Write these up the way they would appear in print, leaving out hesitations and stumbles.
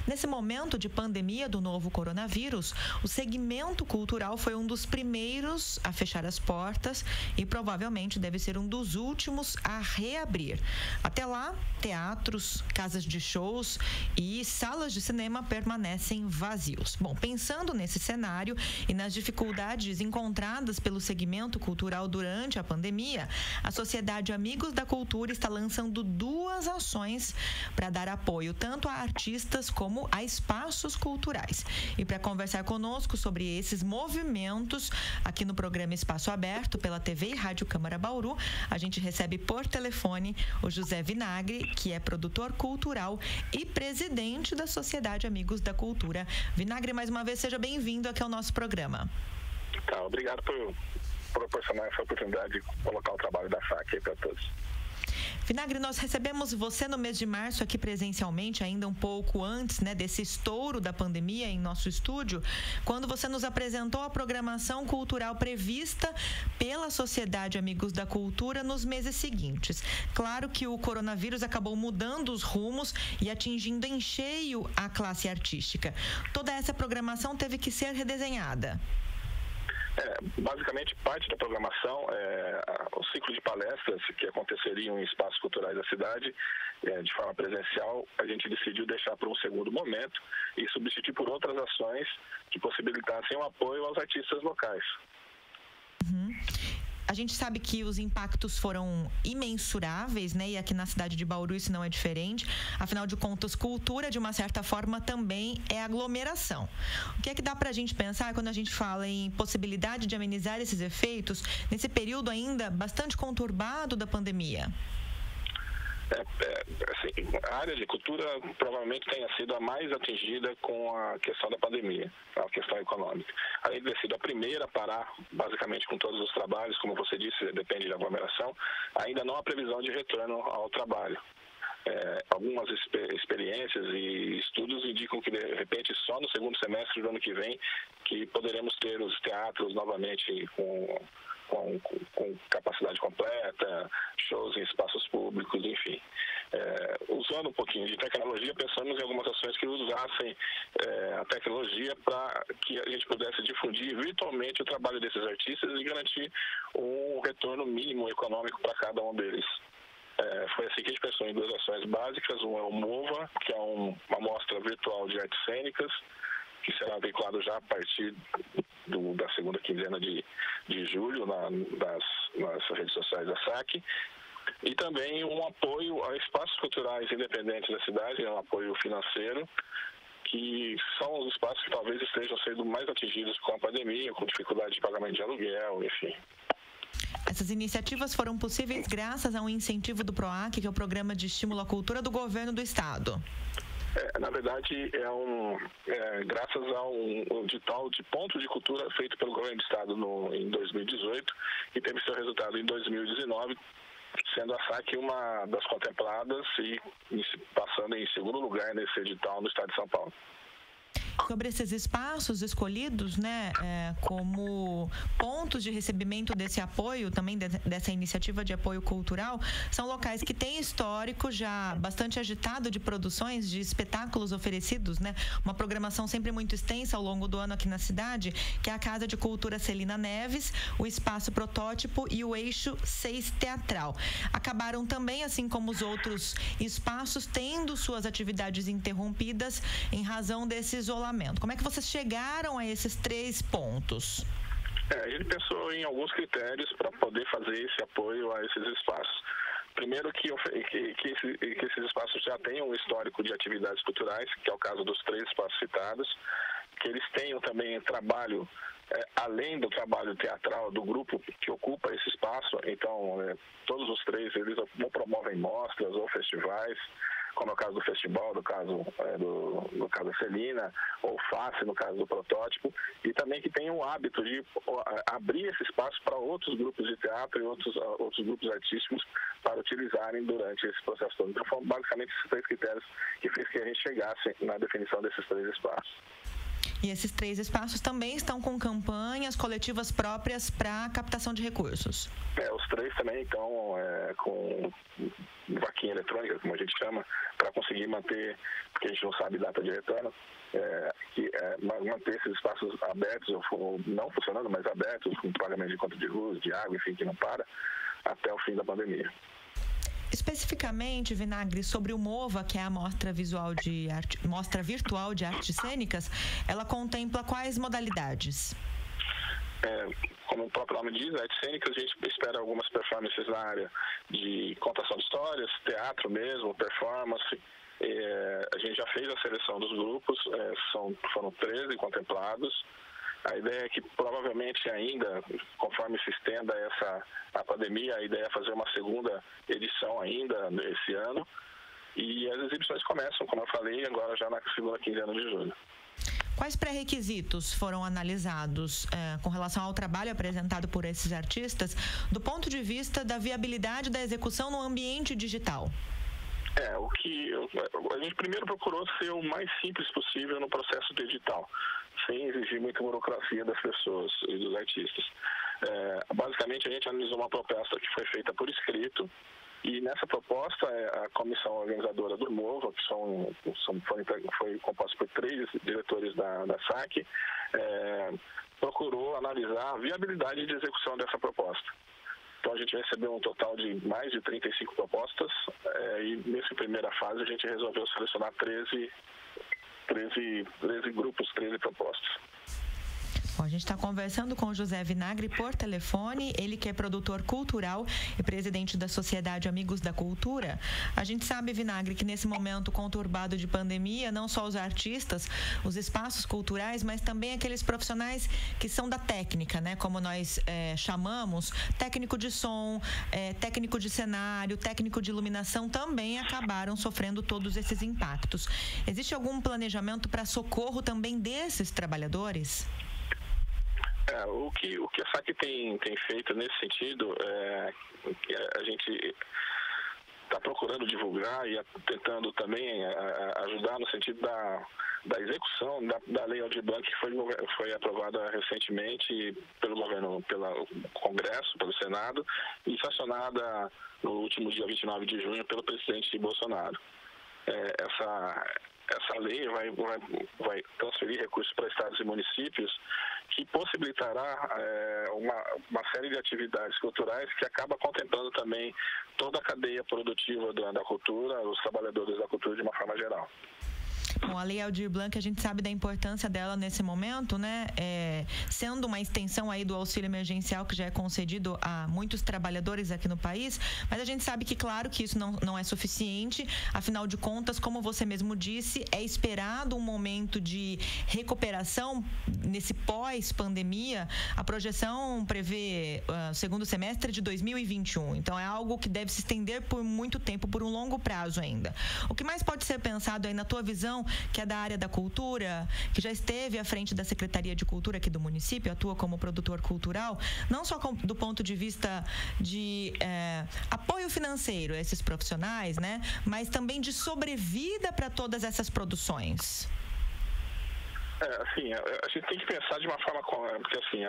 Nesse momento de pandemia do novo coronavírus, o segmento cultural foi um dos primeiros a fechar as portas e provavelmente deve ser um dos últimos a reabrir. Até lá, teatros, casas de shows e salas de cinema permanecem vazios. Bom, pensando nesse cenário e nas dificuldades encontradas pelo segmento cultural durante a pandemia, a Sociedade Amigos da Cultura está lançando duas ações para dar apoio tanto a artistas como a espaços culturais. E para conversar conosco sobre esses movimentos, aqui no programa Espaço Aberto, pela TV e Rádio Câmara Bauru, a gente recebe por telefone o José Vinagre, que é produtor cultural e presidente da Sociedade Amigos da Cultura. Vinagre, mais uma vez, seja bem-vindo aqui ao nosso programa. Tá, obrigado por proporcionar essa oportunidade de colocar o trabalho da SAC aí para todos. Vinagre, nós recebemos você no mês de março aqui presencialmente, ainda um pouco antes, desse estouro da pandemia em nosso estúdio, quando você nos apresentou a programação cultural prevista pela Sociedade Amigos da Cultura nos meses seguintes. Claro que o coronavírus acabou mudando os rumos e atingindo em cheio a classe artística. Toda essa programação teve que ser redesenhada. Basicamente, parte da programação, o ciclo de palestras que aconteceriam em espaços culturais da cidade, de forma presencial, a gente decidiu deixar para um segundo momento e substituir por outras ações que possibilitassem o apoio aos artistas locais. A gente sabe que os impactos foram imensuráveis, e aqui na cidade de Bauru isso não é diferente. Afinal de contas, cultura, de uma certa forma, também é aglomeração. O que é que dá pra gente pensar quando a gente fala em possibilidade de amenizar esses efeitos nesse período ainda bastante conturbado da pandemia? A área de cultura provavelmente tenha sido a mais atingida com a questão da pandemia, a questão econômica. Além de ter sido a primeira a parar, basicamente, com todos os trabalhos, como você disse, depende da aglomeração, ainda não há previsão de retorno ao trabalho. Algumas experiências e estudos indicam que, de repente, só no segundo semestre do ano que vem, que poderemos ter os teatros novamente com capacidade completa, shows em espaços públicos, enfim. Usando um pouquinho de tecnologia, pensamos em algumas ações que usassem a tecnologia para que a gente pudesse difundir virtualmente o trabalho desses artistas e garantir um retorno mínimo econômico para cada um deles. Foi assim que a gente pensou em duas ações básicas. Uma é o MOVA, que é uma mostra virtual de artes cênicas, que será veiculado já a partir da segunda quinzena de julho nas redes sociais da SAC. E também um apoio a espaços culturais independentes da cidade, um apoio financeiro, que são os espaços que talvez estejam sendo mais atingidos com a pandemia, com dificuldade de pagamento de aluguel, enfim. Essas iniciativas foram possíveis graças a um incentivo do PROAC, que é o Programa de Estímulo à Cultura do Governo do Estado. Na verdade, graças a um edital de pontos de cultura feito pelo Governo do Estado em 2018 e teve seu resultado em 2019, sendo a SAC uma das contempladas e passando em segundo lugar nesse edital no Estado de São Paulo. Sobre esses espaços escolhidos, como pontos de recebimento desse apoio, também dessa iniciativa de apoio cultural, são locais que têm histórico já bastante agitado de produções, de espetáculos oferecidos, uma programação sempre muito extensa ao longo do ano aqui na cidade, que é a Casa de Cultura Celina Neves, o Espaço Protótipo e o Eixo 6 Teatral. Acabaram também, assim como os outros espaços, tendo suas atividades interrompidas em razão desse isolamento. Como é que vocês chegaram a esses 3 pontos? A gente pensou em alguns critérios para poder fazer esse apoio a esses espaços. Primeiro, que esses espaços já tenham um histórico de atividades culturais, que é o caso dos 3 espaços citados, que eles tenham também trabalho, além do trabalho teatral do grupo que ocupa esse espaço. Então, todos os 3, eles ou promovem mostras ou festivais, como é o caso do festival, no caso da Celina, ou FACE, no caso do Protótipo, e também que tem o hábito de abrir esse espaço para outros grupos de teatro e outros grupos artísticos para utilizarem durante esse processo todo. Então, foram basicamente esses 3 critérios que fez que a gente chegasse na definição desses 3 espaços. E esses 3 espaços também estão com campanhas coletivas próprias para captação de recursos? Os 3 também estão com vaquinha eletrônica, como a gente chama, para conseguir manter, porque a gente não sabe data de retorno, manter esses espaços abertos, ou não funcionando, mas abertos, com pagamento de conta de luz, de água, enfim, que não para, até o fim da pandemia. Especificamente, Vinagre, sobre o MOVA, que é a Mostra Virtual de Artes Cênicas, ela contempla quais modalidades? Como o próprio nome diz, artes cênicas, a gente espera algumas performances na área de contação de histórias, teatro mesmo, performance. A gente já fez a seleção dos grupos, foram 13 contemplados. A ideia é que provavelmente ainda, conforme se estenda a pandemia, a ideia é fazer uma segunda edição ainda esse ano. E as exibições começam, como eu falei, agora já na segunda quinzena de julho. Quais pré-requisitos foram analisados com relação ao trabalho apresentado por esses artistas, do ponto de vista da viabilidade da execução no ambiente digital? A gente primeiro procurou ser o mais simples possível no processo digital, sem exigir muita burocracia das pessoas e dos artistas. Basicamente, a gente analisou uma proposta que foi feita por escrito, e nessa proposta, a comissão organizadora do MOVA, que foi composta por 3 diretores da SAC, procurou analisar a viabilidade de execução dessa proposta. Então, a gente recebeu um total de mais de 35 propostas, e nessa primeira fase a gente resolveu selecionar 13 grupos, 13 propostas. Bom, a gente está conversando com o José Vinagre por telefone, ele que é produtor cultural e presidente da Sociedade Amigos da Cultura. A gente sabe, Vinagre, que nesse momento conturbado de pandemia, não só os artistas, os espaços culturais, mas também aqueles profissionais que são da técnica, né? Como nós chamamos, técnico de som, técnico de cenário, técnico de iluminação, também acabaram sofrendo todos esses impactos. Existe algum planejamento para socorro também desses trabalhadores? O que a SAC tem feito nesse sentido, a gente está procurando divulgar e tentando também ajudar no sentido da execução da Lei Aldir Blanc, que foi aprovada recentemente pelo governo, pelo Congresso, pelo Senado, e sancionada no último dia 29 de junho pelo presidente Bolsonaro. Essa lei vai transferir recursos para estados e municípios, que possibilitará uma série de atividades culturais que acaba contemplando também toda a cadeia produtiva da cultura, os trabalhadores da cultura de uma forma geral. Bom, a Lei Aldir Blanc, a gente sabe da importância dela nesse momento, né? Sendo uma extensão aí do auxílio emergencial que já é concedido a muitos trabalhadores aqui no país, mas a gente sabe que, claro, que isso não é suficiente. Afinal de contas, como você mesmo disse, é esperado um momento de recuperação nesse pós-pandemia. A projeção prevê segundo semestre de 2021. Então, é algo que deve se estender por muito tempo, por um longo prazo ainda. O que mais pode ser pensado aí, na tua visão, que é da área da cultura, que já esteve à frente da Secretaria de Cultura aqui do município, atua como produtor cultural, não só do ponto de vista de apoio financeiro a esses profissionais, né, mas também de sobrevida para todas essas produções? A gente tem que pensar de uma forma, porque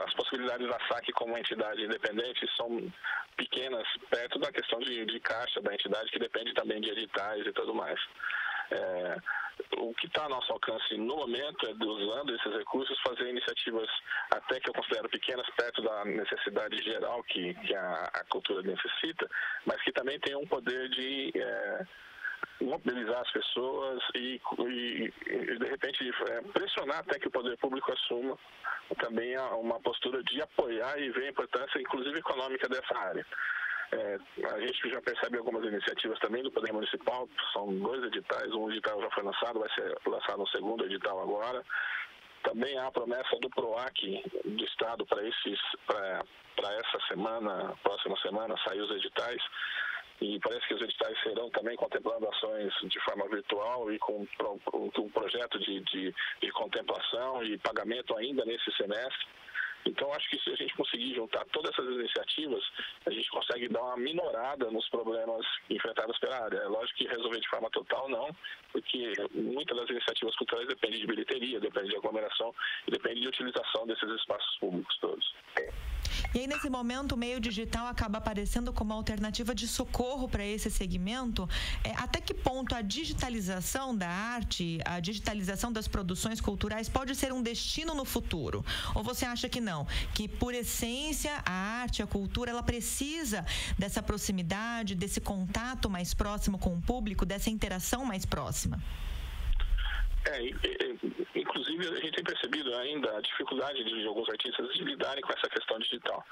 as possibilidades da SAC como entidade independente são pequenas perto da questão de caixa da entidade, que depende também de editais e tudo mais. O que está a nosso alcance no momento é, usando esses recursos, fazer iniciativas até que eu considero pequenas, perto da necessidade geral que a cultura necessita, mas que também tem um poder de mobilizar as pessoas e de repente pressionar até que o poder público assuma também uma postura de apoiar e ver a importância, inclusive econômica, dessa área. A gente já percebe algumas iniciativas também do Poder Municipal, são 2 editais, um edital já foi lançado, vai ser lançado um segundo edital agora. Também há a promessa do PROAC do Estado para essa semana, próxima semana, sair os editais. E parece que os editais serão também contemplando ações de forma virtual e com um projeto de contemplação e pagamento ainda nesse semestre. Então, acho que se a gente conseguir juntar todas essas iniciativas, a gente consegue dar uma minorada nos problemas enfrentados pela área. É lógico que resolver de forma total não, porque muitas das iniciativas culturais dependem de bilheteria, dependem de aglomeração e dependem de utilização desses espaços públicos todos. E aí, nesse momento, o meio digital acaba aparecendo como alternativa de socorro para esse segmento. Até que ponto a digitalização da arte, a digitalização das produções culturais pode ser um destino no futuro? Ou você acha que não? Que, por essência, a arte, a cultura, ela precisa dessa proximidade, desse contato mais próximo com o público, dessa interação mais próxima? Inclusive a gente tem percebido ainda a dificuldade de alguns artistas de lidarem com essa questão digital.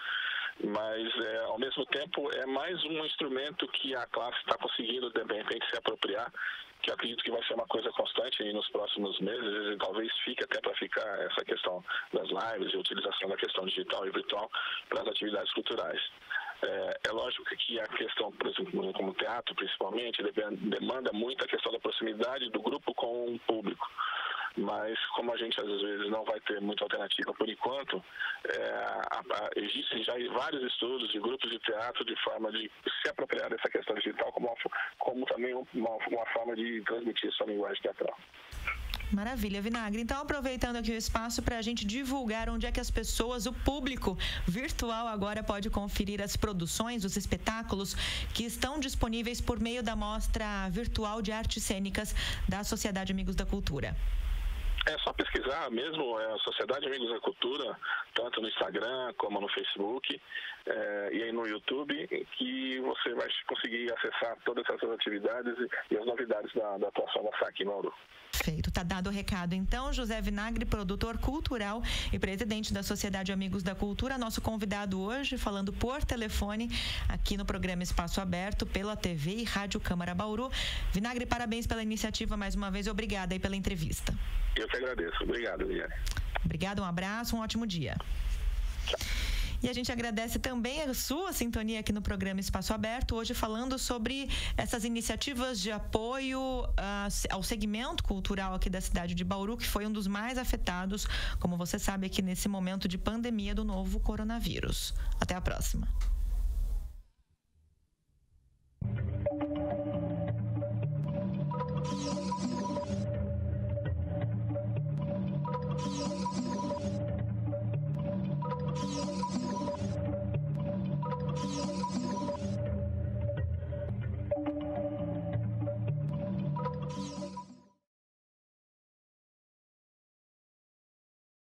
Mas, ao mesmo tempo, é mais um instrumento que a classe está conseguindo, de repente, se apropriar, que eu acredito que vai ser uma coisa constante aí nos próximos meses, e talvez fique até para ficar essa questão das lives e a utilização da questão digital e virtual para as atividades culturais. É lógico que a questão, por exemplo, como teatro principalmente, demanda muito a questão da proximidade do grupo com o público. Mas como a gente às vezes não vai ter muita alternativa por enquanto, existem já vários estudos de grupos de teatro de forma de se apropriar dessa questão digital como também uma forma de transmitir sua linguagem teatral. Maravilha, Vinagre. Então, aproveitando aqui o espaço para a gente divulgar onde é que as pessoas, o público virtual agora pode conferir as produções, os espetáculos que estão disponíveis por meio da Mostra Virtual de Artes Cênicas da Sociedade Amigos da Cultura. É só pesquisar mesmo, a Sociedade Amigos da Cultura, tanto no Instagram como no Facebook e aí no YouTube, que você vai conseguir acessar todas essas atividades e as novidades da atuação da SAC em Bauru. Perfeito, tá dado o recado. Então, José Vinagre, produtor cultural e presidente da Sociedade Amigos da Cultura, nosso convidado hoje, falando por telefone aqui no programa Espaço Aberto, pela TV e Rádio Câmara Bauru. Vinagre, parabéns pela iniciativa mais uma vez, obrigada aí pela entrevista. Eu que agradeço, obrigado, Liliane. Obrigada, um abraço, um ótimo dia. Tchau. E a gente agradece também a sua sintonia aqui no programa Espaço Aberto, hoje falando sobre essas iniciativas de apoio ao segmento cultural aqui da cidade de Bauru, que foi um dos mais afetados, como você sabe, aqui nesse momento de pandemia do novo coronavírus. Até a próxima.